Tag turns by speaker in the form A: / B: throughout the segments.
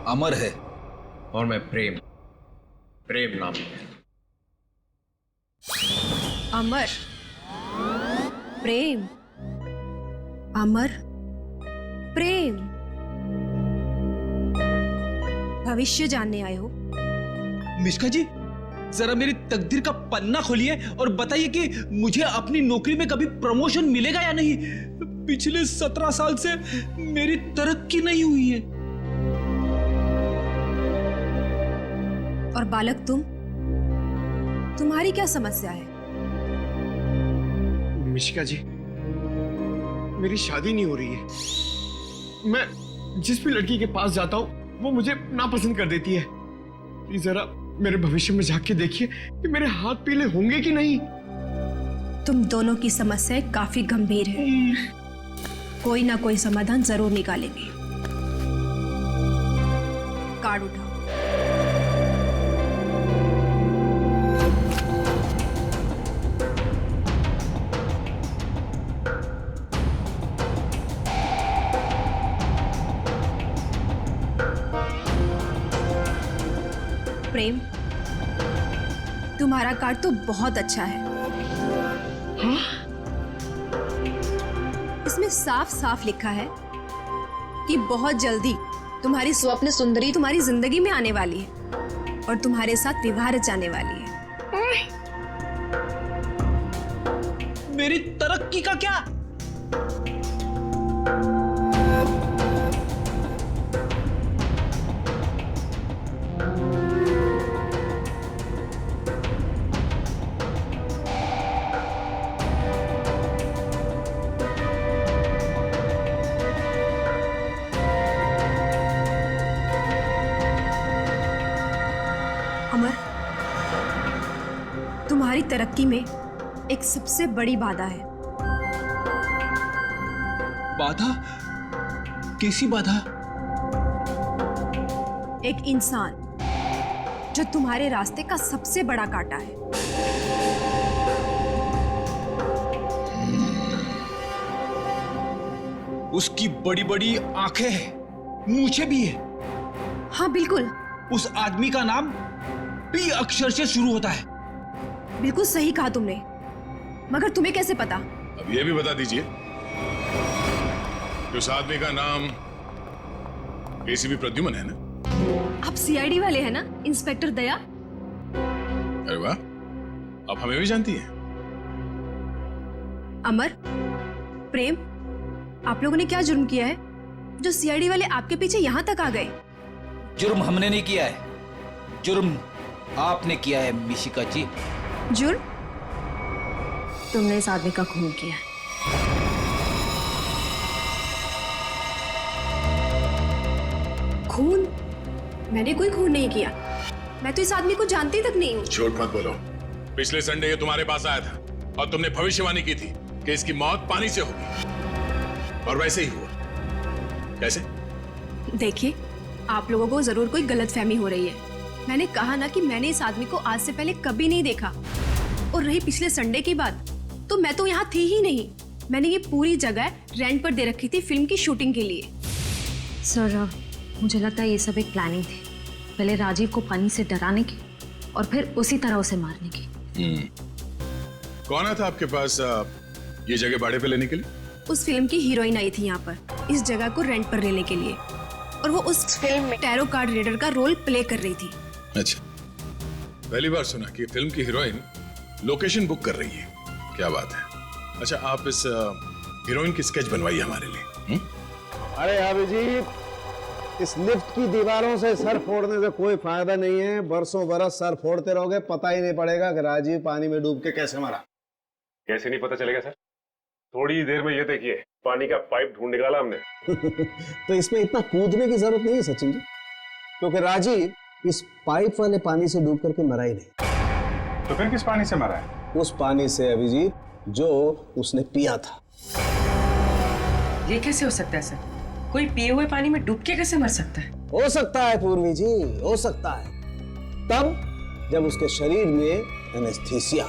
A: अमर है।
B: और मैं प्रेम, प्रेम नाम है।
C: अमर, प्रेम, अमर, प्रेम। भविष्य जानने आए हो?
A: मिश्का जी, जरा मेरी तकदीर का पन्ना खोलिए और बताइए कि मुझे अपनी नौकरी में कभी प्रमोशन मिलेगा या नहीं। पिछले 17 साल से मेरी तरक्की नहीं हुई है।
C: और बालक तुम्हारी क्या समस्या है?
D: मिशिका जी, मेरी शादी नहीं हो रही है। मैं जिस भी लड़की के पास जाता हूँ वो मुझे नापसंद कर देती है। प्लीज जरा मेरे भविष्य में झांक के देखिए कि मेरे हाथ पीले होंगे कि नहीं।
C: तुम दोनों की समस्याएं काफी गंभीर है। कोई ना कोई समाधान जरूर निकालेंगे। कार्ड उठाओ। प्रेम, तुम्हारा कार्ड तो बहुत अच्छा है।
D: हाँ?
C: इसमें साफ साफ लिखा है कि बहुत जल्दी तुम्हारी स्वप्न सुंदरी तुम्हारी जिंदगी में आने वाली है और तुम्हारे साथ विवाह रचाने वाली है।
A: मेरी तरक्की का क्या?
C: अमर, तुम्हारी तरक्की में एक सबसे बड़ी बाधा है।
A: बाधा? कैसी बाधा?
C: एक इंसान जो तुम्हारे रास्ते का सबसे बड़ा कांटा है।
A: उसकी बड़ी बड़ी आंखें हैं, मूछें भी है।
C: हाँ बिल्कुल।
A: उस आदमी का नाम पी अक्षर से शुरू होता है।
C: बिल्कुल सही कहा तुमने, मगर तुम्हें कैसे पता?
E: अब ये भी बता दीजिए कि उस आदमी का नाम एसीपी प्रद्युमन है ना?
C: आप सीआईडी वाले हैं ना, इंस्पेक्टर दया?
E: अरे वाह, आप हमें भी जानती हैं।
C: अमर, प्रेम, आप लोगों ने क्या जुर्म किया है जो सीआईडी वाले आपके पीछे यहां तक आ गए?
A: जुर्म हमने नहीं किया है, जुर्म आपने किया है मिशिका जी।
C: जुर्म?
F: तुमने इस आदमी का खून किया है।
C: खून? मैंने कोई खून नहीं किया। मैं तो इस आदमी को जानती तक नहीं हूँ।
E: झूठ मत बोलो। पिछले संडे ये तुम्हारे पास आया था और तुमने भविष्यवाणी की थी कि इसकी मौत पानी से होगी, और वैसे ही हुआ। कैसे?
C: देखिए, आप लोगों को जरूर कोई गलतफहमी हो रही है। मैंने कहा ना कि मैंने इस आदमी को आज से पहले कभी नहीं देखा। और रही पिछले संडे की बात, तो मैं तो यहाँ थी ही नहीं। मैंने ये पूरी जगह रेंट पर दे रखी थी फिल्म की शूटिंग के लिए।
F: सर, मुझे लगता है ये सब एक प्लानिंग थी। पहले राजीव को पानी से डराने की और फिर उसी तरह उसे मारने की।
E: कौन आया था आपके पास ये जगह भाड़े पे लेने के लिए?
C: उस फिल्म की हीरोइन आई थी यहाँ पर इस जगह को रेंट पर लेने के लिए, और वो उस फिल्म में टैरो कार्ड रीडर का रोल प्ले कर रही थी।
E: अच्छा, पहली बार सुना कि फिल्म की हीरोइन लोकेशन बुक कर रही है। क्या बात है। अच्छा, आप इस हीरोइन की स्केच बनवाइए हमारे लिए।
G: अरे अभिजीत, इस लिफ्ट की दीवारों से सर फोड़ने से कोई फायदा नहीं है। बरसों बरस सर फोड़ते रहोगे, पता ही नहीं पड़ेगा कि राजीव पानी में डूब के कैसे मरा।
H: कैसे नहीं पता चलेगा सर? थोड़ी देर में ये देखिए, पानी का पाइप ढूंढ निकाला हमने।
G: तो इसमें इतना कूदने की जरूरत नहीं है सचिन जी, क्योंकि राजीव इस पाइप वाले पानी से डूब करके मरा ही नहीं।
H: तो फिर किस पानी से मरा है?
G: उस पानी से अभिजीत जो उसने पिया था।
I: ये कैसे हो सकता है सर? कोई पिए हुए पानी में डूब के कैसे मर सकता है?
G: हो सकता है पूर्वी जी, हो सकता है, तब जब उसके शरीर में एनेस्थीसिया।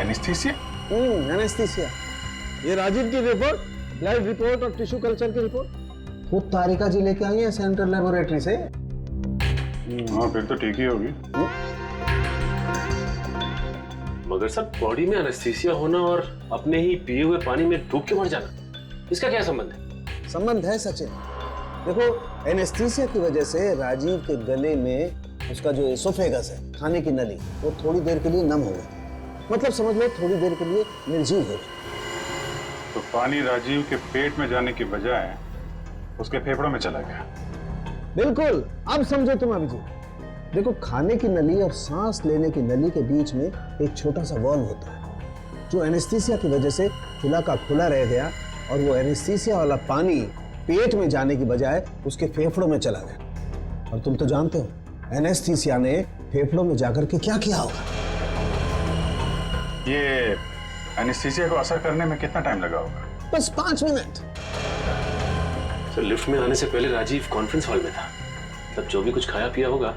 H: एनेस्थीसिया?
G: एनेस्थीसिया। ये राजीव की रिपोर्ट, ब्लड रिपोर्ट और टिश्यू कल्चर की रिपोर्ट, खुद तारिका जी लेके आई है सेंट्रल लेबोरेटरी से।
H: हाँ फिर तो ठीक ही होगी। मगर सर बॉडी में एनेस्थीसिया होना और अपने ही पिए हुए पानी में डूब के मर जाना, इसका क्या संबंध है?
G: संबंध है सचिन। देखो एनेस्थीसिया की वजह से राजीव के गले में उसका जो एसोफेगस है, खाने की नली, वो थोड़ी देर के लिए नम हो गई। मतलब समझ लो थोड़ी देर के लिए निर्जीव हो गई।
J: तो पानी राजीव के पेट में जाने की बजाय उसके फेफड़ों में चला गया।
G: बिल्कुल, अब समझो तुम अभिजीत। देखो खाने की नली और सांस लेने की नली के बीच में एक छोटा सा वॉल्व होता है जो एनेस्थीसिया की वजह से खुला का खुला रह गया, और वो एनेस्थीसिया वाला पानी पेट में जाने की बजाय उसके फेफड़ों में चला गया। और तुम तो जानते हो एनेस्थीसिया ने फेफड़ों में जाकर के क्या किया होगा।
J: ये एनेस्थीसिया को असर करने में कितना टाइम लगा होगा?
G: बस 5 मिनट।
H: सर लिफ्ट में आने से पहले राजीव कॉन्फ्रेंस हॉल में था, मतलब जो भी कुछ खाया पिया होगा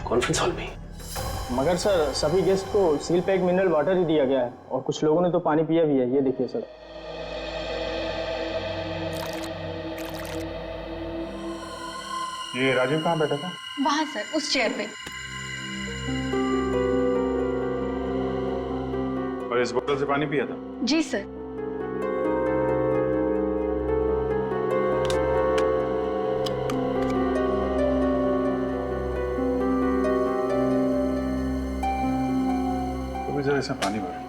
H: कॉन्फ्रेंस हॉल में ही।
K: मगर सर सभी गेस्ट को सील पैक मिनरल वाटर ही दिया गया है और कुछ लोगों ने तो पानी पिया भी है। ये देखिए सर।
J: ये राजीव कहाँ बैठा था?
C: वहां सर, उस चेयर पे।
J: और इस बोतल से पानी पिया था?
C: जी सर।
J: तो जरा इसमें पानी भर।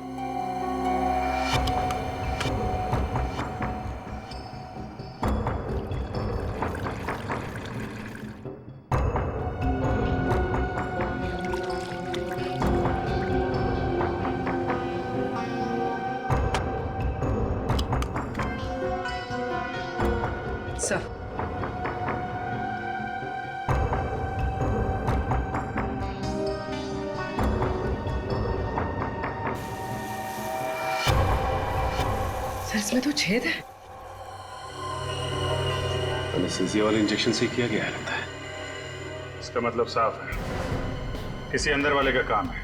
I: सर सर इसमें तो छेद है।
H: एनेस्थीसिया वाले इंजेक्शन से किया गया है लगता है।
J: इसका मतलब साफ है, किसी अंदर वाले का काम है।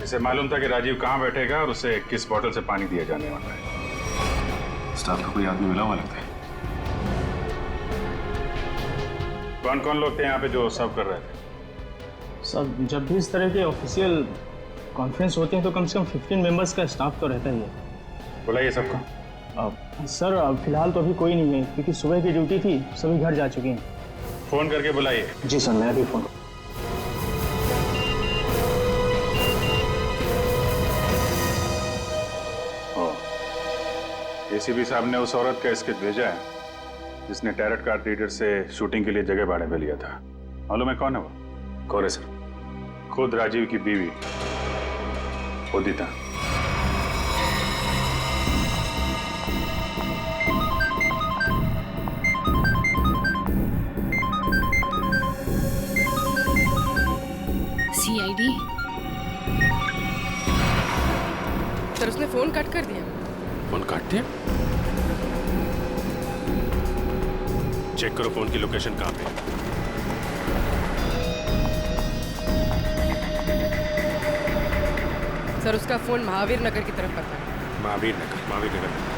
J: इसे मालूम था कि राजीव कहाँ बैठेगा और उसे किस बोतल से पानी दिया जाने वाला है।
H: स्टाफ का कोई आदमी मिला हुआ लगता है।
J: कौन कौन लोग थे यहाँ पे जो सर्व कर रहे थे?
K: सर जब भी इस तरह के ऑफिशियल कॉन्फ्रेंस होते हैं तो कम से कम 15 मेंबर्स का स्टाफ तो रहता ही है।
J: बुलाइए सबको।
K: सर फिलहाल तो अभी कोई नहीं है क्योंकि सुबह की ड्यूटी थी, सभी घर जा चुके हैं।
J: फोन करके बुलाइए।
K: जी सर, मैं अभी फोन।
J: एसीपी साहब ने उस औरत का स्केच भेजा है जिसने टैरट कार्ड रीडर से शूटिंग के लिए जगह भाड़े पे लिया था। मालूम है कौन है वो?
H: कौन है सर?
J: खुद राजीव की बीवी उदिता।
C: सीआईडी।
I: सर उसने फोन कट कर दिया।
H: फोन काट दिया? चेक करो फोन की लोकेशन कहाँ पे।
I: सर उसका फोन महावीर नगर की तरफ पता है।
H: महावीर नगर।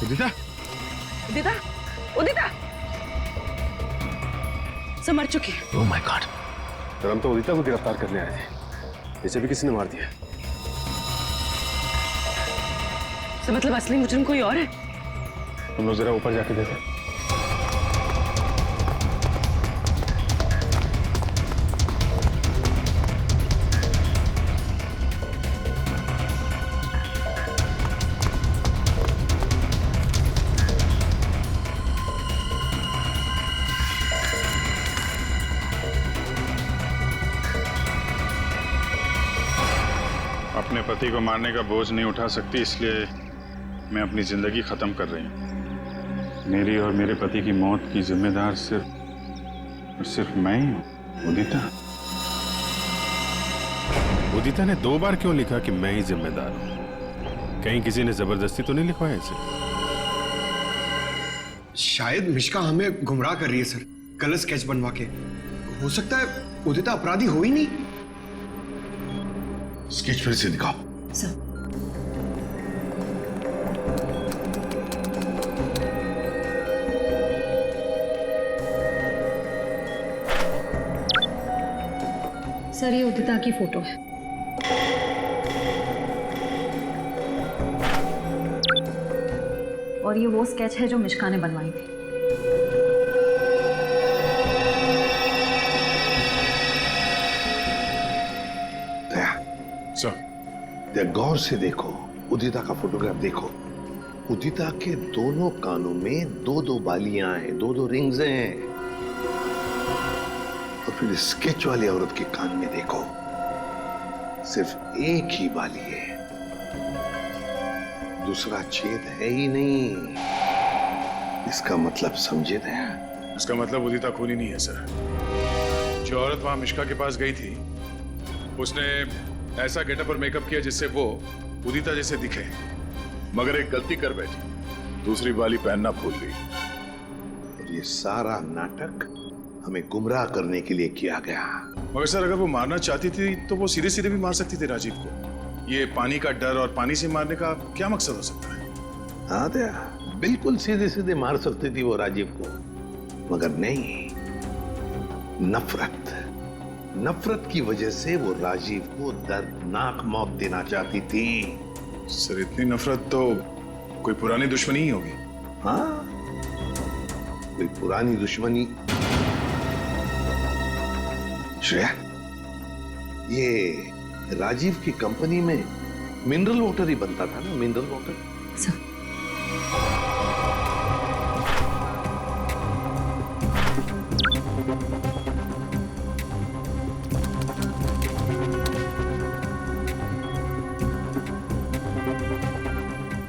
J: उदिता?
I: उदिता, उदिता सब मर चुकी है।
H: Oh my God. तो हम तो उदिता को गिरफ्तार करने आए थे, इसे भी किसी ने मार दिया।
I: तो मतलब असली मुजरिम कोई और है?
H: तुम लोग जरा ऊपर जाके देखो।
J: पति को मारने का बोझ नहीं उठा सकती, इसलिए मैं अपनी जिंदगी खत्म कर रही हूँ। मेरी और मेरे पति की मौत की जिम्मेदार सिर्फ मैं ही हूँ। उदिता।
H: उदिता ने 2 बार क्यों लिखा कि मैं ही जिम्मेदार हूं? कहीं किसी ने जबरदस्ती तो नहीं लिखवाया इसे?
D: शायद मिष्का हमें गुमराह कर रही है सर, गलत स्केच बनवा के। हो सकता है उदिता अपराधी हो ही नहीं।
E: स्केच फिर से दिखाओ।
F: सर सर ये उदिता की फोटो है। और ये वो स्केच है जो मिष्का ने बनवाई थी।
G: दया गौर से देखो, उदिता का फोटोग्राफ देखो। उदिता के दोनों कानों में 2-2 बालियां हैं, 2-2 रिंग्स हैं। और फिर स्केच वाली औरत के कान में देखो, सिर्फ एक ही बाली है, दूसरा छेद है ही नहीं। इसका मतलब समझे दया?
E: इसका मतलब उदिता खूनी नहीं है सर। जो औरत वहां मिष्का के पास गई थी, उसने ऐसा गेटअप और मेकअप किया जिससे वो उदिता जैसे दिखे, मगर एक गलती कर बैठी, दूसरी बाली पहनना भूल गई।
G: और ये सारा नाटक हमें गुमराह करने के लिए किया गया।
E: मगर सर, अगर वो मारना चाहती थी तो वो सीधे सीधे भी मार सकती थी राजीव को। ये पानी का डर और पानी से मारने का क्या मकसद हो सकता है?
G: हाँ दया, बिल्कुल सीधे सीधे मार सकती थी वो राजीव को, मगर नहीं, नफरत की वजह से वो राजीव को दर्दनाक मौत देना चाहती थी।
E: सर, इतनी नफरत तो कोई पुरानी दुश्मनी ही होगी।
G: हाँ, कोई पुरानी दुश्मनी। श्रेया, ये राजीव की कंपनी में मिनरल वाटर ही बनता था ना, मिनरल वाटर।
F: सर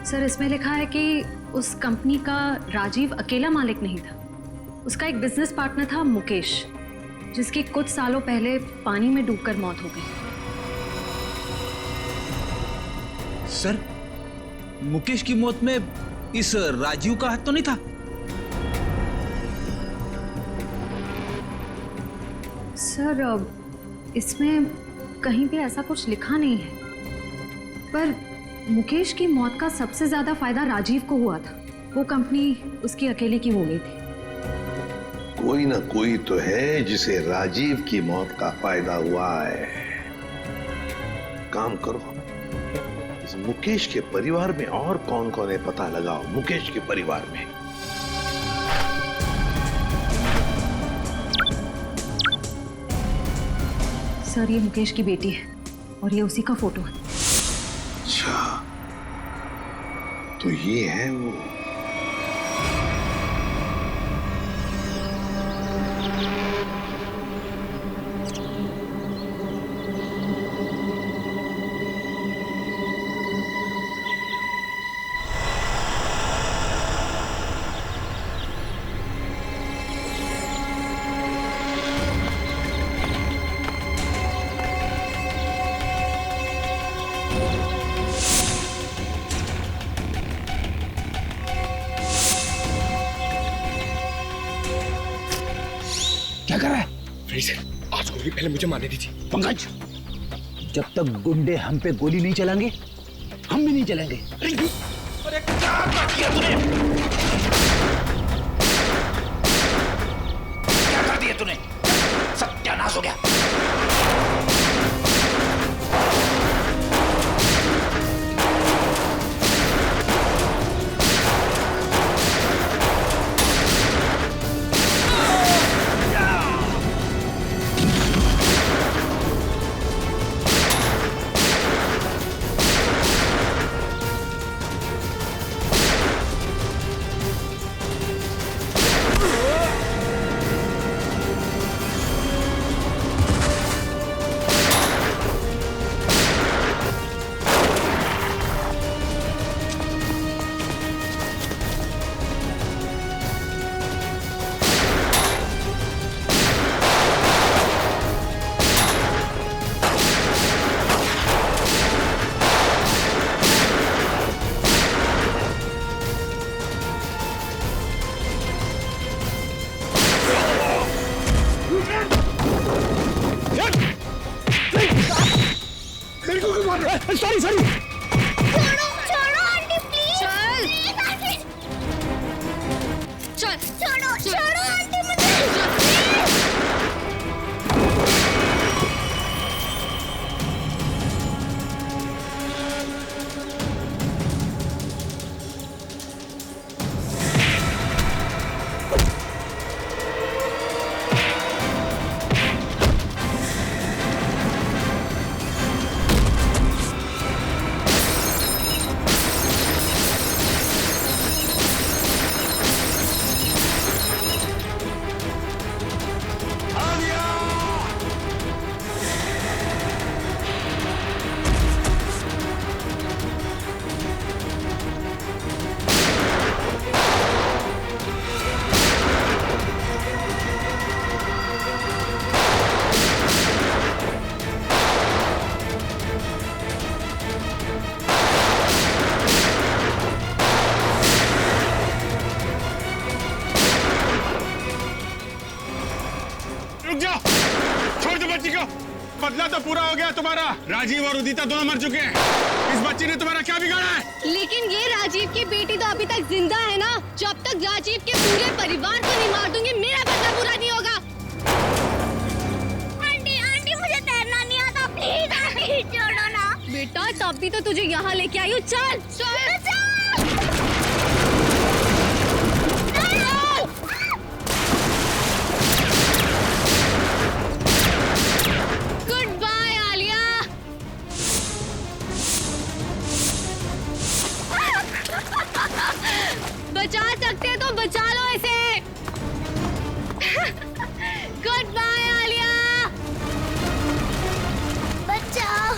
F: सर इसमें लिखा है कि उस कंपनी का राजीव अकेला मालिक नहीं था, उसका एक बिजनेस पार्टनर था मुकेश, जिसकी कुछ सालों पहले पानी में डूबकर मौत हो गई।
A: सर, मुकेश की मौत में इस राजीव का हाथ तो नहीं था?
F: सर इसमें कहीं भी ऐसा कुछ लिखा नहीं है, पर मुकेश की मौत का सबसे ज्यादा फायदा राजीव को हुआ था। वो कंपनी उसकी अकेले की हो गई थी।
G: कोई ना कोई तो है जिसे राजीव की मौत का फायदा हुआ है। काम करो, इस मुकेश के परिवार में और कौन कौन है पता लगाओ। मुकेश के परिवार में
F: सर ये मुकेश की बेटी है और ये उसी का फोटो है।
G: अच्छा, तो ये है वो।
D: क्या कर रहा है? आज गोली पहले मुझे मारने दी थी।
G: पंकज, जब तक गुंडे हम पे गोली नहीं चलाएंगे, हम भी नहीं चलेंगे।
A: अरे क्या किया तूने? क्या कर दिया तूने? सत्यानाश हो गया।
G: Sorry sorry.
L: छोड़ो छोड़ो आंटी प्लीज। चल छोड़ो छोड़ो आंटी मुझे।
D: रुक जाओ, छोड़ दो बच्ची को। बदला तो पूरा हो गया तुम्हारा। राजीव और उदिता दोनों मर चुके हैं। इस बच्ची ने तुम्हारा क्या बिगाड़ा है?
L: लेकिन ये राजीव की बेटी तो अभी तक जिंदा है ना। जब तक राजीव के पूरे परिवार को नहीं मार दूंगी मेरा बदला पूरा नहीं होगा। आंटी आंटी मुझे तैरना नहीं आता, प्लीज आंटी छोड़ो ना। बेटा तब भी तो तुझे यहाँ लेके आई हूँ। चल चल गुड बाय आलिया। बचा सकते हैं तो बचा लो इसे। Goodbye Alia. बचाओ।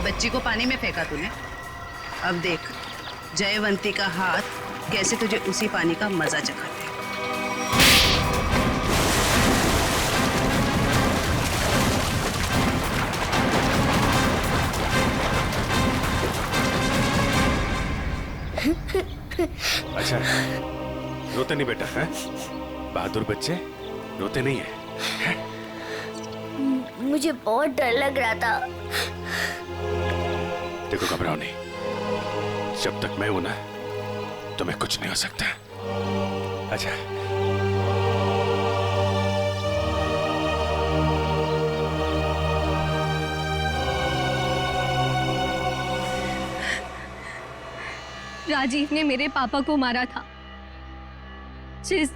M: बच्ची को पानी में फेंका तूने। अब देख जयवंती का हाथ कैसे तुझे उसी पानी का मजा चखाते हैं।
H: अच्छा रोते नहीं बेटा है? बहादुर बच्चे रोते नहीं है?
L: मुझे बहुत डर लग रहा था।
H: देखो घबराओ नहीं, जब तक मैं हूं ना तुम्हें कुछ नहीं हो सकता। अच्छा
C: राजीव ने मेरे पापा को मारा था। जिस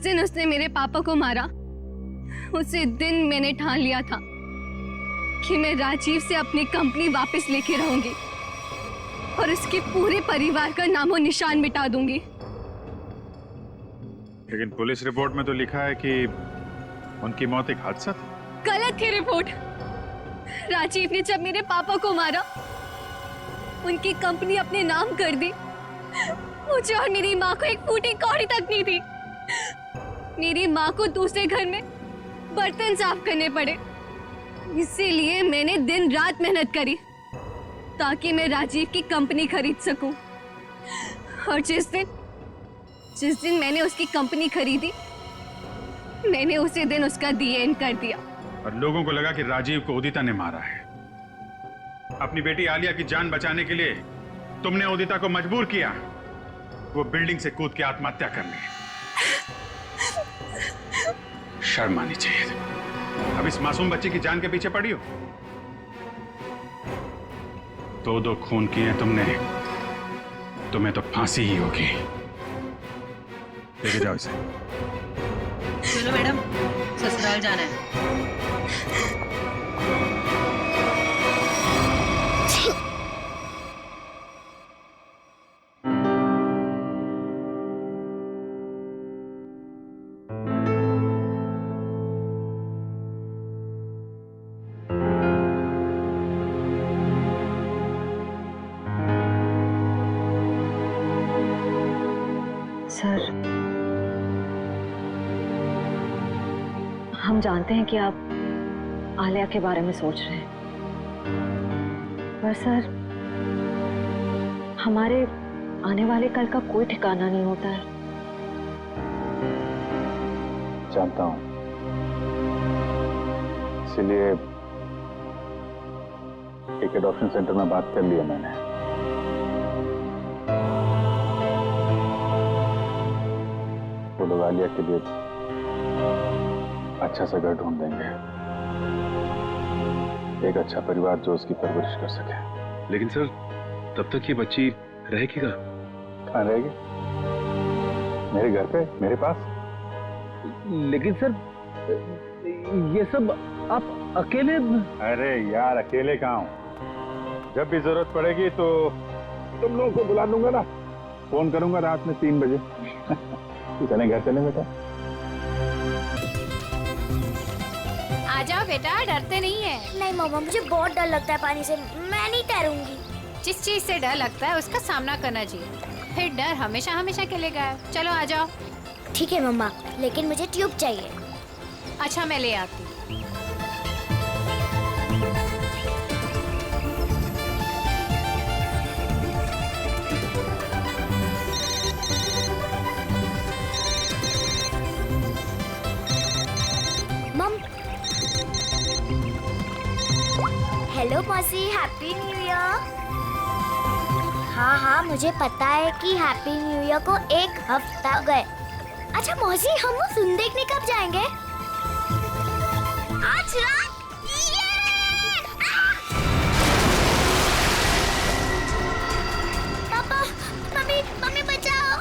C: दिन उसने मेरे पापा को मारा उसी दिन मैंने ठान लिया था कि मैं राजीव से अपनी कंपनी वापस लेके रहूंगी और उसके पूरे परिवार का नामो निशान मिटा दूंगी।
J: लेकिन पुलिस रिपोर्ट में तो लिखा है कि उनकी मौत एक हादसा था।
C: गलत थी रिपोर्ट। राजीव ने जब मेरे पापा को मारा उनकी कंपनी अपने नाम कर दी। मुझे और मेरी माँ को एक फूटी कौड़ी तक नहीं थी। मेरी माँ को दूसरे घर में बर्तन साफ करने पड़े। इसीलिए मैंने दिन रात मेहनत करी ताकि मैं राजीव की कंपनी खरीद सकूं। और जिस दिन मैंने उसकी कंपनी खरीदी मैंने उसी दिन उसका डीएन कर दिया।
J: और लोगों को लगा कि राजीव को उदिता ने मारा है। अपनी बेटी आलिया की जान बचाने के लिए तुमने उदिता को मजबूर किया वो बिल्डिंग से कूद के आत्महत्या करने। शर्म आनी चाहिए। अब इस मासूम बच्चे की जान के पीछे पड़ी हो। दो खून किए तुमने, तुम्हें तो फांसी ही होगी। लेके जाओ इसे।
I: चलो मैडम, ससुराल जाना है।
F: सर, हम जानते हैं कि आप आलिया के बारे में सोच रहे हैं, पर सर हमारे आने वाले कल का कोई ठिकाना नहीं होता है।
J: जानता हूँ, इसीलिए एक एडॉप्शन सेंटर में बात कर लिया मैंने। वो लोग आलिया के लिए अच्छा सा घर ढूंढ देंगे, एक अच्छा परिवार जो उसकी परवरिश कर सके।
H: लेकिन सर, तब तक ये बच्ची रहेगी
J: कहाँ रहेगी? मेरे घर पे, मेरे पास।
G: लेकिन सर, ये सब आप अकेले?
J: अरे यार, अकेले कहाँ हूँ? जब भी जरूरत पड़ेगी तो तुम लोगों को बुला लूंगा ना, फोन करूंगा रात में 3 बजे। चलें घर चलें बेटा।
L: आ जाओ बेटा, डरते नहीं है। नहीं मामा, मुझे बहुत डर लगता है पानी से, मैं नहीं तैरूंगी।
N: जिस चीज से डर लगता है उसका सामना करना चाहिए, फिर डर हमेशा हमेशा के लिए गायब। चलो आ जाओ।
L: ठीक है मम्मा, लेकिन मुझे ट्यूब चाहिए।
N: अच्छा, मैं ले आती हूँ।
L: हेलो मौसी, हैप्पी न्यू ईयर। हाँ हाँ, मुझे पता है कि हैप्पी न्यू ईयर को 1 हफ्ता गए। अच्छा मौसी, हम वो फिल्म देखने कब जाएंगे? आज रात। पापा, मम्मी, मम्मी बचाओ।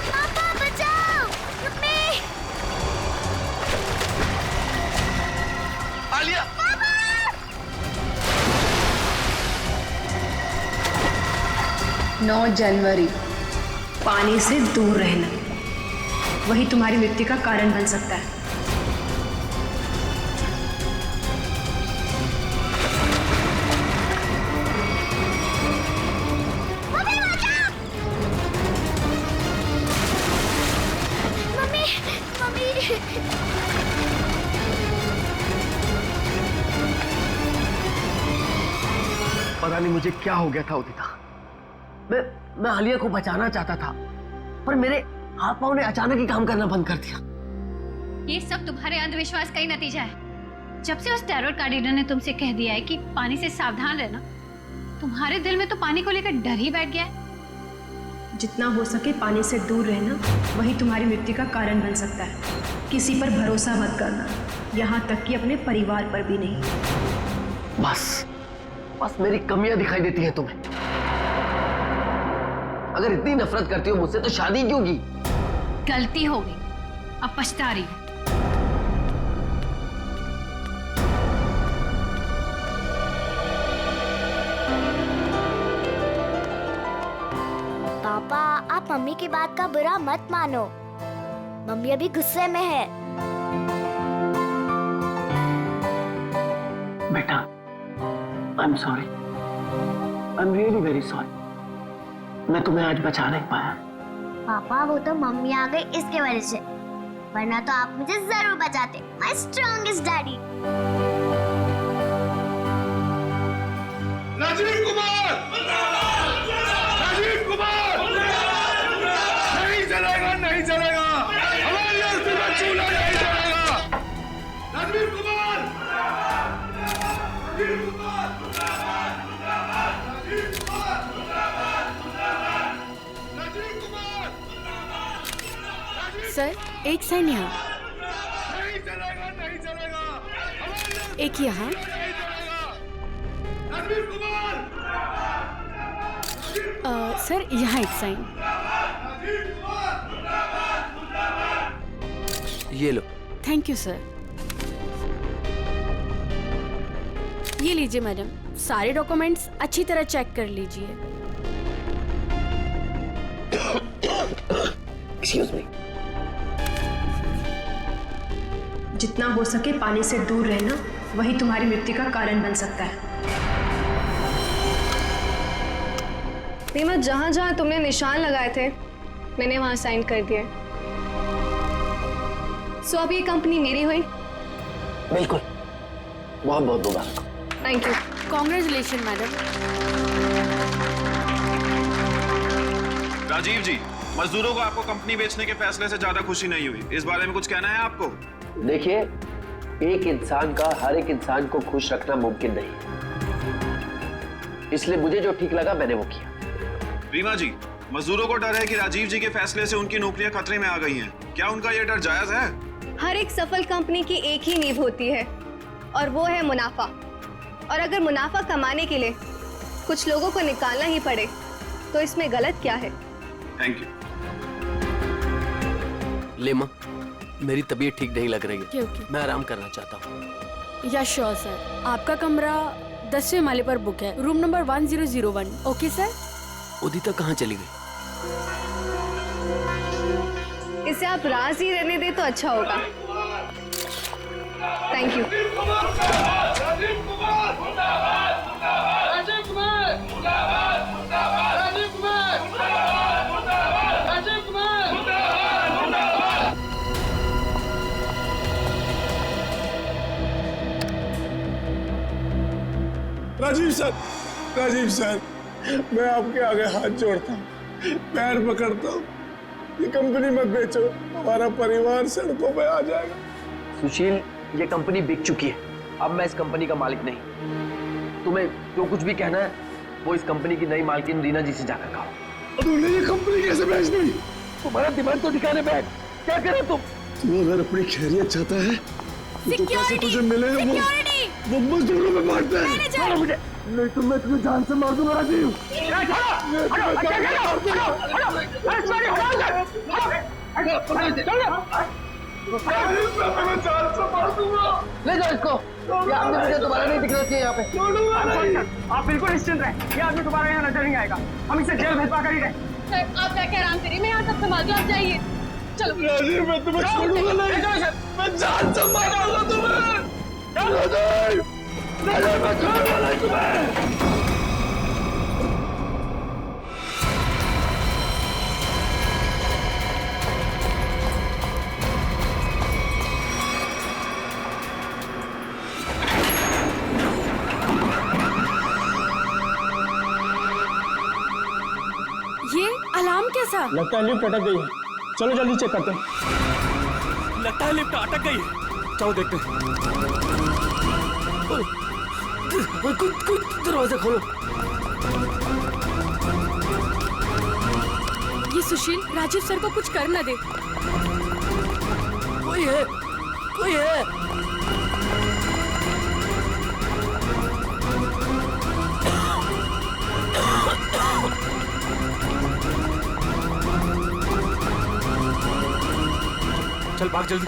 L: पापा बचाओ, मम्मी।
D: आलिया!
C: 9 जनवरी, पानी से दूर रहना, वही तुम्हारी मृत्यु का कारण बन सकता है।
L: Mummy, mummy.
G: पता नहीं मुझे क्या हो गया था उदिता। मैं आलिया को बचाना चाहता था, पर मेरे हाथ पांव ने अचानक ही काम करना बंद कर दिया।
N: ये सब तुम्हारे अंधविश्वास का ही नतीजा है। जब से उस टैरोट कार्डिनर ने तुमसे कह दिया है कि पानी से सावधान रहना, तुम्हारे दिल में तो पानी को लेकर डर ही बैठ गया है।
C: जितना हो सके पानी से दूर रहना, वही तुम्हारी मृत्यु का कारण बन सकता है। किसी पर भरोसा मत करना, यहाँ तक कि अपने परिवार पर भी नहीं।
G: बस मेरी कमियां दिखाई देती हैं तुम्हें। अगर इतनी नफरत करती हो मुझसे तो शादी क्यों की?
N: गलती हो गई, अब पछता रही हूं।
L: पापा, आप मम्मी की बात का बुरा मत मानो। मम्मी अभी गुस्से में है।
G: बेटा, I'm sorry. I'm really very sorry. मैं तुम्हें आज बचा नहीं पाया।
L: पापा, वो तो मम्मी आ गई इसके वजह से, वरना तो आप मुझे जरूर बचाते। My strongest daddy.
D: Rajiv Kumar! Rajiv Kumar! नहीं चलेगा, नहीं चलेगा। हमारी अर्थी का चूल्हा नहीं चलेगा। राजीव कुमार! राजीव कुमार! राजीव कुमार!
C: सर, एक साइन यहाँ,
D: नहीं चलेगा, नहीं चलेगा।
C: एक यहाँ।
D: राजीव कुमार!
O: सर यहाँ एक साइन।
P: ये लो।
O: Thank you sir. ये लीजिए मैडम, सारे डॉक्यूमेंट्स अच्छी तरह चेक कर लीजिए।
P: Excuse me.
C: जितना हो सके पानी से दूर रहना, वही तुम्हारी मृत्यु का कारण बन सकता है।
F: रीमा, जहाँ जहाँ तुमने निशान लगाए थे मैंने वहाँ साइन कर दिए। सो अब ये कंपनी मेरी हुई।
P: बिल्कुल, बहुत बहुत मुबारक।
F: Thank you.
O: Congratulation madam.
Q: Rajiv ji, मजदूरों को आपको कंपनी बेचने के फैसले से ज्यादा खुशी नहीं हुई, इस बारे में कुछ कहना है आपको?
P: देखिए, एक इंसान का हर एक इंसान को खुश रखना मुमकिन नहीं, इसलिए मुझे जो ठीक लगा मैंने वो किया।
Q: रीमा जी, मजदूरों को डर है कि राजीव जी के फैसले से उनकी नौकरियां खतरे में आ गई हैं। क्या उनका ये डर जायज है?
F: हर एक सफल कंपनी की एक ही नींव होती है और वो है मुनाफा। और अगर मुनाफा कमाने के लिए कुछ लोगों को निकालना ही पड़े तो इसमें गलत क्या है?
Q: Thank you.
P: लेमा, मेरी तबीयत ठीक नहीं लग रही है।
O: क्योंकि
P: मैं आराम करना चाहता हूँ।
O: या श्योर सर, आपका कमरा 10वें माले पर बुक है, room number 1001। Okay sir.
P: Udita कहाँ चली गई?
F: इसे आप राज ही रहने दे तो अच्छा होगा। Thank you.
D: Rajiv sir, Rajiv sir, मैं आपके आगे हाथ जोड़ता हूँ, पैर पकड़ता हूँ, ये कंपनी मत बेचो, हमारा परिवार सड़कों पे आ जाएगा।
P: सुशील, ये कंपनी बिक चुकी है, अब मैं इस कंपनी का मालिक नहीं। तुम्हें जो कुछ भी कहना है वो इस कंपनी की नई मालकिन रीना जी से जाकर कहो।
D: तूने ये कंपनी कैसे बेच दी?
P: तुम्हारा दिमाग तो ठिकाने पे है, क्या करे तुम?
D: तू अगर अपनी खैरियत चाहता है तो पैसे तुझे मिले हैं वो मजदूरों में बांटते हैं। मुझे नहीं तो मैं तुझे जान से मार दूंगा राजीव।
P: ले जाओ इसको, ये आदमी मुझे दोबारा नहीं दिखना चाहिए यहाँ पे।
K: आप बिल्कुल निश्चिंत रहे, ये आदमी दोबारा यहाँ नजर नहीं आएगा, हम इसे जेल भेजवा कर ही रहे।
O: सर आप जाके आराम करिए, मैं यहाँ सब संभाल दूँ, आप जाइए। चलो
D: राजीव, मैं तुम्हें छोड़ूंगा नहीं, मैं जान से मारूंगा तुम्हें। राजीव, राजीव, मैं छोड़ूंगा नहीं तुम्हें।
O: ये अलार्म कैसा?
K: लगता है लिफ्ट अटक गई है, चलो जल्दी चेक करते हैं।
P: लगता है लिफ्ट अटक गई है, चलो देखते हैं। कुछ दरवाजा खोलो।
O: ये सुशील राजीव सर को कुछ कर न दे।
P: कोई है, कोई है। चल भाग जल्दी।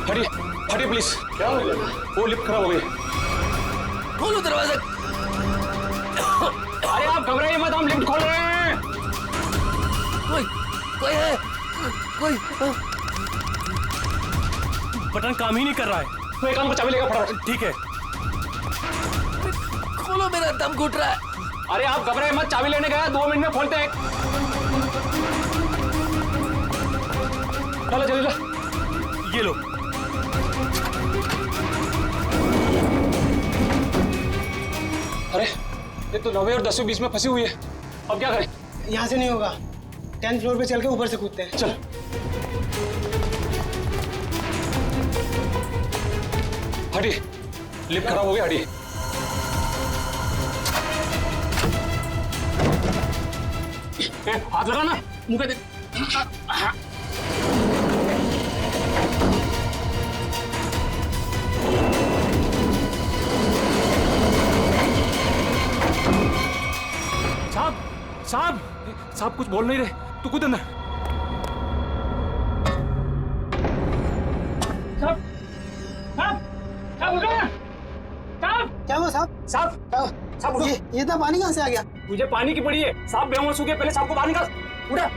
K: हटिए, हटिए प्लीज। क्या हो गया? वो लिफ्ट खराब हो गई।
P: खोलो दरवाजा।
K: अरे आप घबराइए मत, हम लिफ्ट खोल रहे हैं।
P: कोई है, कोई।
K: बटन काम ही नहीं कर रहा है, तो एक काम को चाबी लेगा फटाफट।
P: ठीक है, खोलो, मेरा दम घुट रहा है।
K: अरे आप घबराइए मत, चाबी लेने गया, 2 मिनट में खोलते हैं। चलो जल्दी ला,
P: ये लो।
K: अरे ये तो 9वीं और 10वीं बीच में फंसी हुई है, अब क्या करें?
R: यहाँ से नहीं होगा, 10th फ्लोर पे चल के ऊपर से कूदते हैं।
K: चल। हटिए, लिफ्ट खराब हो गया, हटिए। हाथ लगा ना, मुंह पे देख।
S: साहब साहब साहब कुछ बोल नहीं रहे, तू कूद अंदर।
K: साहब साहब साहब उठो ना। साहब
R: क्या हुआ साहब?
K: साहब साहब उठो।
R: ये इतना पानी कहाँ से आ गया?
K: मुझे पानी की पड़ी है साहब, बेहोश हो गए, पहले साहब को बाहर निकाल। उठा।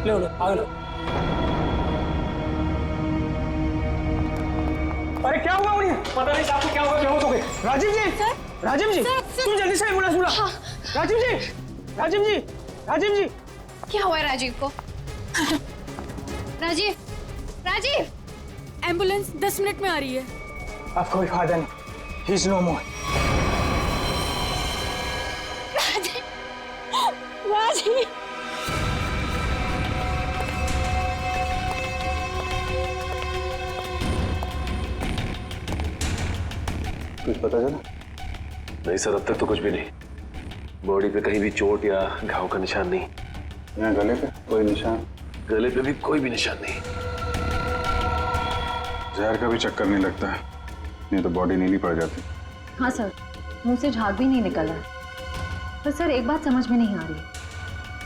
K: लो लो आगे लो। अरे क्या हुआ उन्हें? पता नहीं साहब को क्या हुआ, बेहोश हो गए। राजीव जी राजीव जी तुम जल्दी से एम्बुलेंस बुला। हाँ। राजीव जी राजीव जी राजीव जी
N: क्या हुआ है राजीव को? राजीव राजीव
O: एम्बुलेंस 10 मिनट में आ रही है।
K: अब कोई फायदा नहीं, ही इज नो मोर।
O: राजीव
H: कुछ पता चला? नहीं सर, अब तक तो कुछ भी नहीं। बॉडी पे कहीं भी चोट या घाव का निशान नहीं।
J: यहाँ गले पे कोई निशान?
H: गले पे भी कोई भी निशान नहीं।
J: जहर का भी चक्कर नहीं लगता है, नहीं तो बॉडी नीली पड़ जाती।
F: हाँ सर, मुंह से झाग भी नहीं निकल रहा। पर सर एक बात समझ में नहीं आ रही,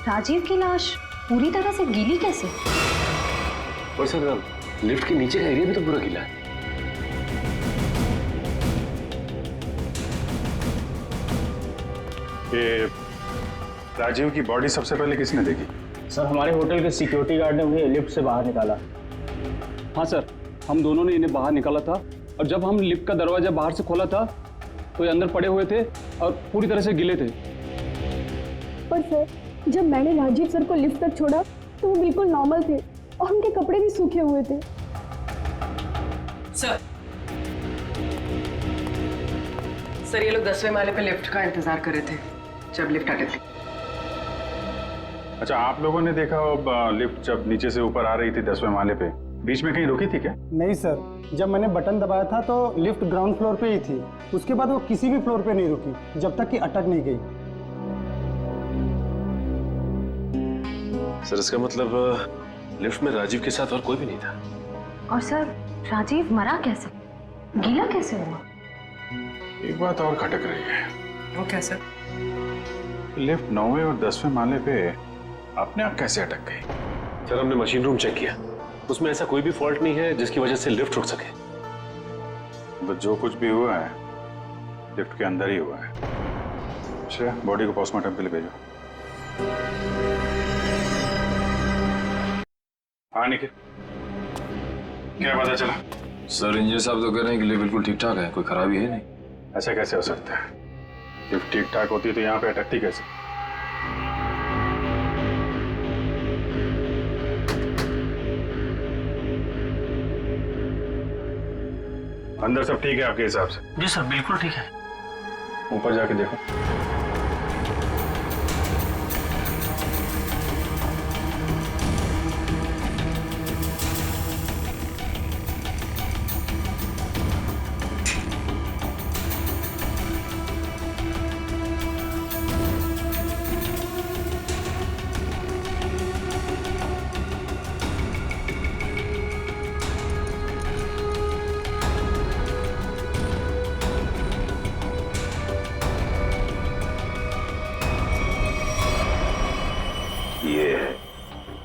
F: राजीव की लाश पूरी तरह से गीली कैसे?
H: और सर लिफ्ट के नीचे का एरिया भी तो पूरा गीला है।
J: ये राजीव की बॉडी सबसे पहले किसने देखी?
K: सर हमारे होटल के सिक्योरिटी गार्ड ने उन्हें लिफ्ट से बाहर निकाला।
S: हाँ सर, हम दोनों ने इन्हें बाहर निकाला था और जब हम लिफ्ट का दरवाजा बाहर से खोला था तो ये अंदर पड़े हुए थे और पूरी तरह से गिले थे।
O: पर सर जब मैंने राजीव सर को लिफ्ट तक छोड़ा तो वो बिल्कुल नॉर्मल थे और उनके कपड़े भी सूखे हुए थे।
I: सर ये लोग 10वें माले पे लिफ्ट का इंतजार कर रहे थे जब लिफ्ट अटक गई।
J: अच्छा, आप लोगों ने देखा लिफ्ट जब नीचे से ऊपर आ रही थी 10वें माले पे, बीच में कहीं रुकी थी क्या?
R: नहीं सर, जब मैंने बटन दबाया था तो लिफ्ट ग्राउंड फ्लोर पे ही थी। उसके बाद वो किसी भी फ्लोर पे नहीं रुकी जब तक कि अटक नहीं गई।
H: सर इसका मतलब लिफ्ट में राजीव के साथ और कोई भी नहीं था।
F: और सर राजीव मरा कैसे, गीला कैसे हुआ?
J: एक बात और खटक रही है।
I: वो क्या सर?
J: लिफ्ट 9वें और 10वें माले पे अपने आप कैसे अटक गई?
H: सर हमने मशीन रूम चेक किया, उसमें ऐसा कोई भी फॉल्ट नहीं है जिसकी वजह से लिफ्ट रुक सके।
J: तो जो कुछ भी हुआ है लिफ्ट के अंदर ही हुआ है। अच्छा, बॉडी को पोस्टमार्टम के लिए भेजो। हाँ निखिल, क्या पता चला?
B: सर इंजीनियर साहब तो कह रहे हैं कि लिफ्ट बिल्कुल ठीक ठाक है, कोई खराबी है नहीं।
J: ऐसा कैसे हो सकता है? लिफ्ट ठीक ठाक होती तो यहाँ पे अटकती कैसे? अंदर सब ठीक है आपके हिसाब से?
K: जी सर बिल्कुल ठीक है।
J: ऊपर जाके देखो।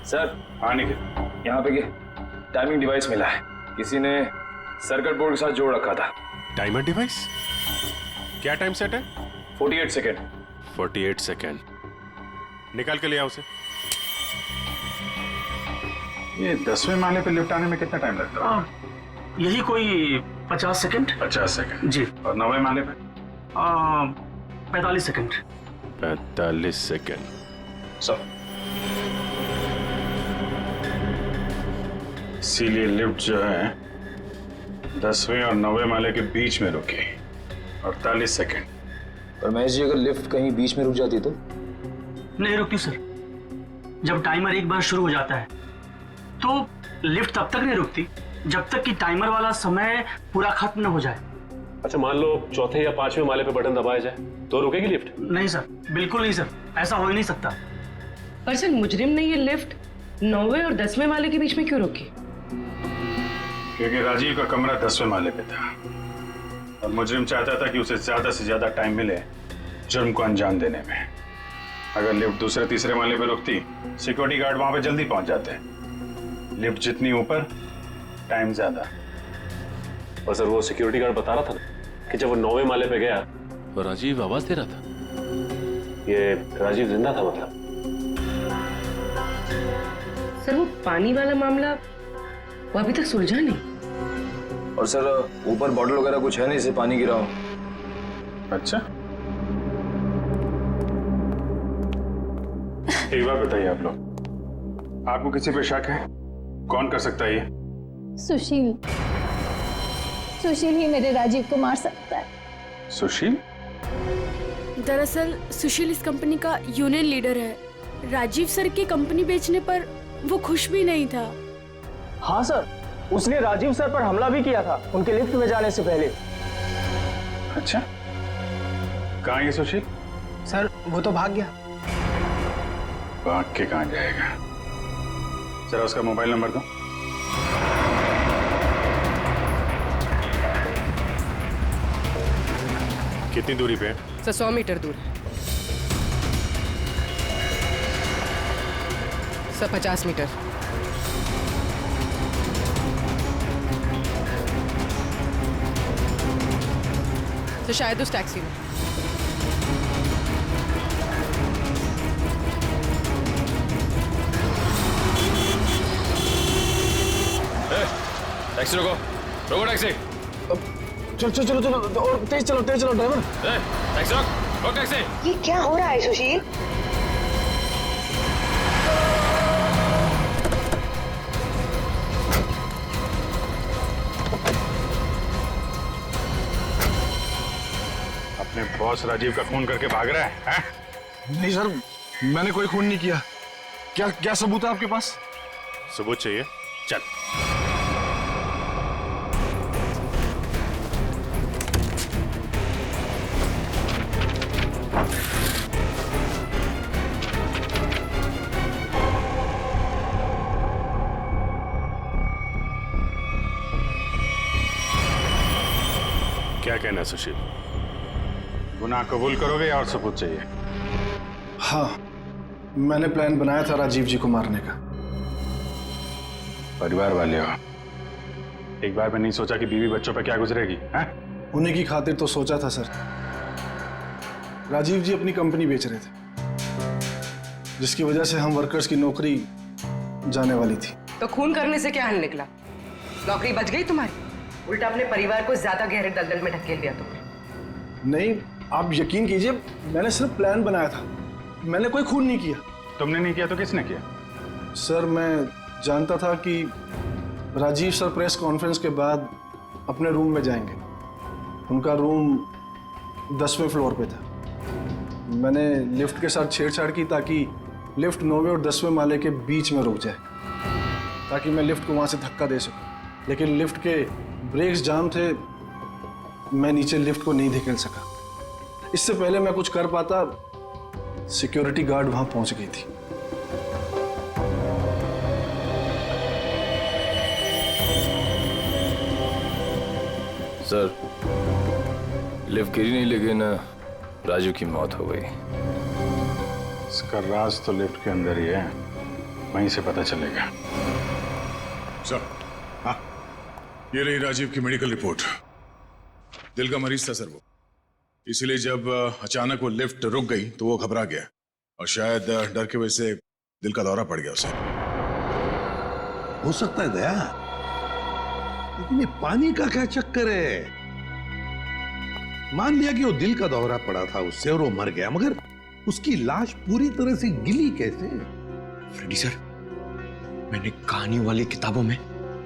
B: सर हाँ निखिल, यहाँ पे टाइमिंग डिवाइस मिला है, किसी ने सर्किट बोर्ड के साथ जोड़ रखा था।
T: Timer device? क्या टाइम सेट है?
B: 48 सेकेंड।
T: 48 सेकेंड। निकाल के ले आओ उसे।
J: ये 10वें माले पे लिफ्ट आने में कितना टाइम लगता है?
K: यही कोई 50 सेकंड।
J: 50 सेकंड
K: जी।
J: और 9वें माले पे?
K: 45 सेकंड।
T: 45 सेकंड।
J: सर इसीलिए लिफ्ट जो है 10वें और 9वें माले के बीच में रुकी 48 सेकंड।
B: पर महेश जी अगर लिफ्ट कहीं बीच में रुक जाती तो?
K: नहीं रुकती सर, जब टाइमर एक बार शुरू हो जाता है तो लिफ्ट तब तक नहीं रुकती जब तक कि टाइमर वाला समय पूरा खत्म न हो जाए।
H: अच्छा मान लो चौथे या 5वें माले पे बटन दबाया जाए तो रुकेगी लिफ्ट?
K: नहीं सर, बिल्कुल नहीं सर, ऐसा हो ही नहीं सकता।
I: पर सर मुजरिम ने ये लिफ्ट 9वें और 10वें माले के बीच में क्यों रोकी?
J: क्योंकि राजीव का कमरा 10वें माले पे था और मुजरिम चाहता था कि उसे ज्यादा से ज्यादा टाइम मिले जुर्म को अंजाम देने में। अगर लिफ्ट दूसरे तीसरे माले पे रुकती, सिक्योरिटी गार्ड वहां पे जल्दी पहुंच जाते। लिफ्ट जितनी ऊपर, टाइम ज्यादा।
H: और सर वो सिक्योरिटी गार्ड बता रहा था कि जब वो 9वें माले पे गया तो राजीव आवाज दे रहा था। ये राजीव जिंदा था मतलब।
I: सर वो पानी वाला मामला वो अभी तक सुलझा नहीं।
B: और सर ऊपर बॉटल वगैरह कुछ है नहीं, इसे पानी गिरा हो।
J: अच्छा, एक बात बताइए आप लोग, आपको किसी पे शक है? कौन कर सकता है ये?
O: सुशील। सुशील ही मेरे राजीव को मार सकता है।
J: सुशील?
O: दरअसल सुशील इस कंपनी का यूनियन लीडर है। राजीव सर की कंपनी बेचने पर वो खुश भी नहीं था।
K: हाँ सर, उसने राजीव सर पर हमला भी किया था उनके लिफ्ट में जाने से पहले।
J: अच्छा, कहाँ है ये सुशील?
K: सर वो तो भाग गया।
J: भाग के कहाँ जाएगा? जरा उसका मोबाइल नंबर दो।
T: कितनी दूरी पे है?
I: सर 100 मीटर दूर है। Sir 50 metre. तो शायद उस टैक्सी में।
B: टैक्सी रोको, रोको टैक्सी।
D: चलो चलो चलो चलो और तेज चलो ड्राइवर।
B: टैक्सी रोक टैक्सी।
I: ये क्या हो रहा है सुशील?
J: अपने बॉस राजीव का खून करके भाग रहा है?
D: नहीं सर, मैंने कोई खून नहीं किया। क्या क्या सबूत है आपके पास?
T: सबूत चाहिए? चल। क्या कहना है सुशील?
J: गुनाह कबूल करोगे या और सबूत चाहिए?
D: हाँ, मैंने प्लान बनाया था राजीव जी को मारने का।
J: परिवार वाले हो, एक बार में नहीं सोचा कि बीवी बच्चों पे क्या गुजरेगी? हैं?
D: उन्हीं की खातिर तो सोचा था सर। राजीव जी अपनी कंपनी बेच रहे थे, जिसकी वजह से हम वर्कर्स की नौकरी जाने वाली थी।
I: तो खून करने से क्या हल निकला? नौकरी बच गई तुम्हारी? उल्टा अपने परिवार को ज्यादा गहरे दलदल में ढकेल दिया तुमने।
D: नहीं, आप यकीन कीजिए, मैंने सिर्फ प्लान बनाया था, मैंने कोई खून नहीं किया।
J: तुमने नहीं किया तो किसने किया?
D: सर मैं जानता था कि राजीव सर प्रेस कॉन्फ्रेंस के बाद अपने रूम में जाएंगे। उनका रूम 10वें फ्लोर पे था। मैंने लिफ्ट के साथ छेड़छाड़ की ताकि लिफ्ट 9वें और 10वें माले के बीच में रुक जाए, ताकि मैं लिफ्ट को वहां से धक्का दे सकूं। लेकिन लिफ्ट के ब्रेक्स जाम थे, मैं नीचे लिफ्ट को नहीं धकेल सका। इससे पहले मैं कुछ कर पाता, सिक्योरिटी गार्ड वहां पहुंच गई थी।
B: सर, लिफ्ट गिरी नहीं लेकिन राजू की मौत हो गई।
J: इसका राज तो लिफ्ट के अंदर ही है, वहीं से पता चलेगा।
E: सर, हाँ, ये रही राजीव की मेडिकल रिपोर्ट। दिल का मरीज था सर वो, इसीलिए जब अचानक वो लिफ्ट रुक गई तो वो घबरा गया और शायद डर की वजह से दिल का दौरा पड़ गया उसे।
G: हो सकता है दया, लेकिन ये पानी का क्या चक्कर है? मान लिया कि वो दिल का दौरा पड़ा था उससे और वो मर गया, मगर उसकी लाश पूरी तरह से गिली कैसे?
D: फ्रेडी सर, मैंने कहानियों वाली किताबों में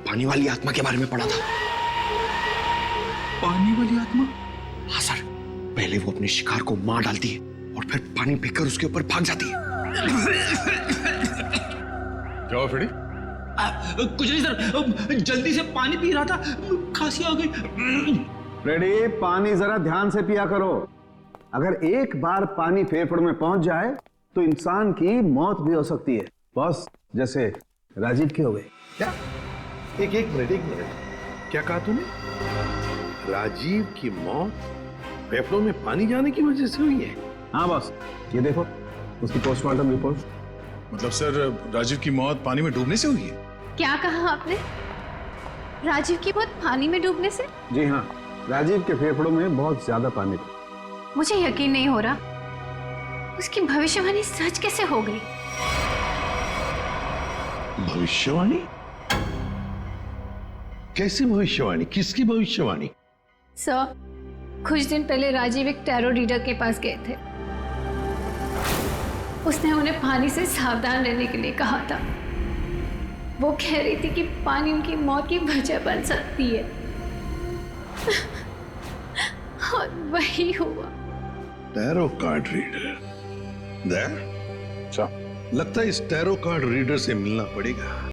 D: पानी वाली आत्मा के बारे में पढ़ा था।
A: पानी वाली आत्मा?
D: हाँ सर, पहले वो अपने शिकार को मार डालती है और फिर पानी पीकर उसके ऊपर भाग जाती है।
E: क्या हुआ फ्रेडी?
A: कुछ नहीं सर, जल्दी से पानी पी रहा था, खांसी आ गई।
G: फ्रेडी, पानी जरा ध्यान से पिया करो। अगर एक बार पानी फेफड़ों में पहुंच जाए तो इंसान की मौत भी हो सकती है। बॉस जैसे राजीव की हो गई।
U: क्या? एक मिनट, क्या कहा तूने? राजीव की मौत फेफड़ों में पानी जाने की वजह से हुई है?
G: हाँ बॉस, ये देखो उसकी पोस्टमार्टम रिपोर्ट।
E: मतलब सर राजीव की मौत पानी में डूबने से हुई है?
N: क्या कहा आपने? राजीव की मौत पानी में डूबने से?
G: जी हाँ, राजीव के फेफड़ों में बहुत ज्यादा पानी था।
N: मुझे यकीन नहीं हो रहा। उसकी भविष्यवाणी सच कैसे हो गई?
U: भविष्यवाणी? कैसी भविष्यवाणी? किसकी भविष्यवाणी?
N: सर, कुछ दिन पहले राजीव एक टैरो रीडर के पास गए थे। उसने उन्हें पानी से सावधान रहने के लिए कहा था। वो कह रही थी कि पानी उनकी मौत की वजह बन सकती है। और वही हुआ।
U: Tarot card reader. लगता है इस टैरो कार्ड रीडर से मिलना पड़ेगा।